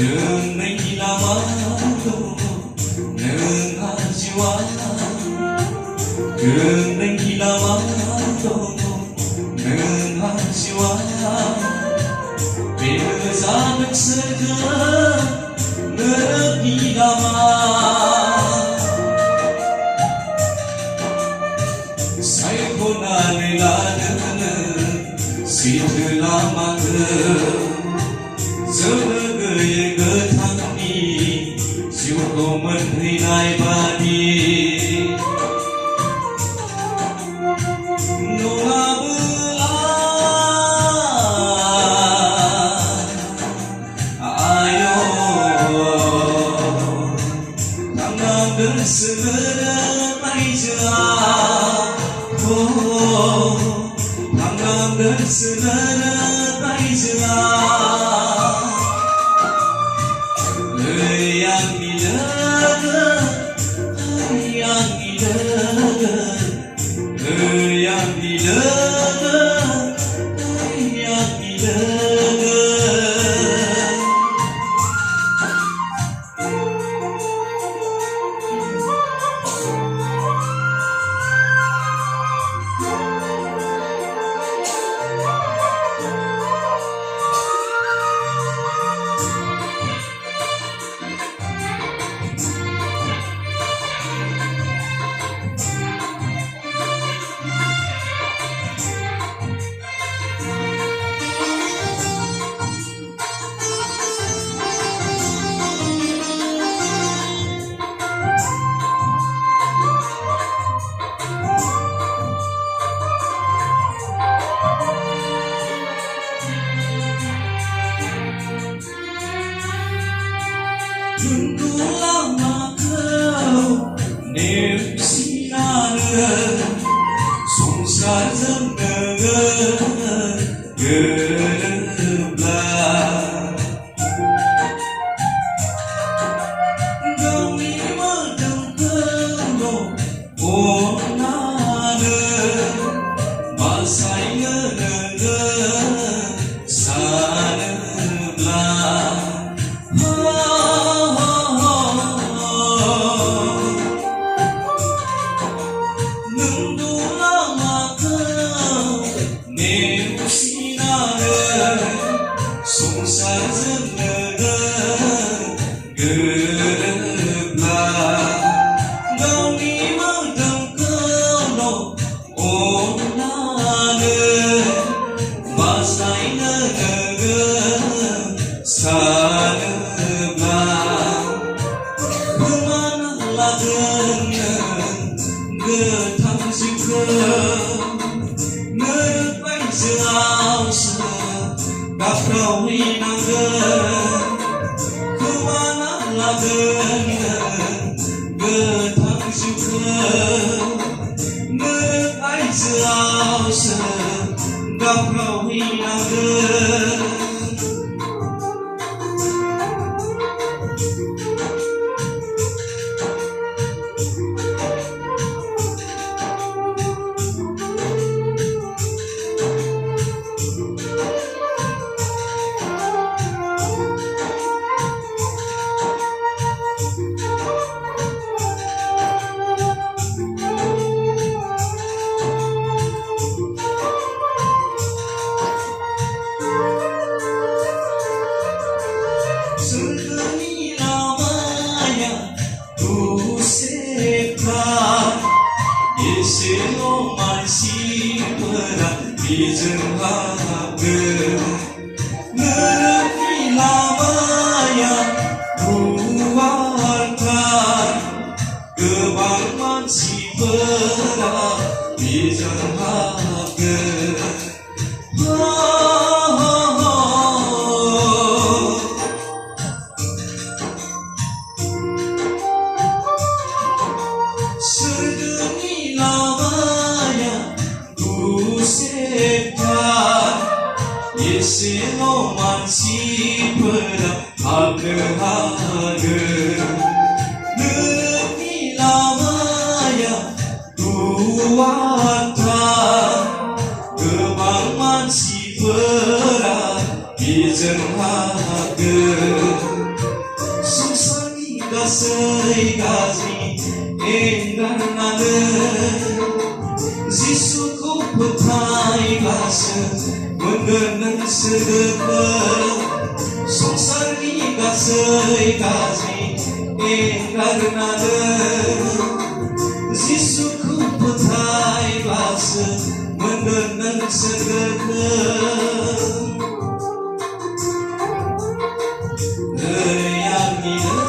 नोंनि लामाखौ नों आजिवा नोंनि लामाखौ नों आजिवा बेनो जागोन सोरगोन नोंनि लामा सायख'नानै लानो सैथो लामाखौ जोङो गैयै गोथांनि जिउखौ मोनहैनाय बादि नङाबोला आय' थांनांगोन सोगोन रायजोआ थांनांगोन सोगोन रायजोआ आंनि लोगो आंनि लोगो आंनि लोगो आंनि लोगो Tunggu lamaku nepsinane Sungsarजों नोङो गोरोब्ला गावनि मोदोमखौ अननानै बासायनो नोङो सानोब्ला संसारजों नोङो गोरोब्ला गावनि मोदोमखौल' अननानै बासायनो नोङो सानोब्ला खोमाना लागोन नों गोथां जिउखौ मुलुग बायजोआवसो गाबख्रावहैनांगोन खोमाना लागोन गोथां जिउखौ मुलुग बायजोआवसो गाबख्रावहैनांगोन सोरगोनि लामाया गुसेबथार एसेल' मानसिफोरा बेजों हाबगोन मुलुगनि लामाया गुवारथार गोबां मानसिफोरा बेजों हाबगोन सोरगोनि लामाया गुसेबथार एसेल' मानसिफोरा हाबनो हागोन मुलुगनि लामाया गुवारथार गोबां मानसिफोरा बेजों हाबगोन 가서이 가지 인간나는 지수고 부타이 가서 문드는 스르크 송살이 가서이 가지 인간나는 지수고 부타이 가서 문드는 스르크 그래야 믿는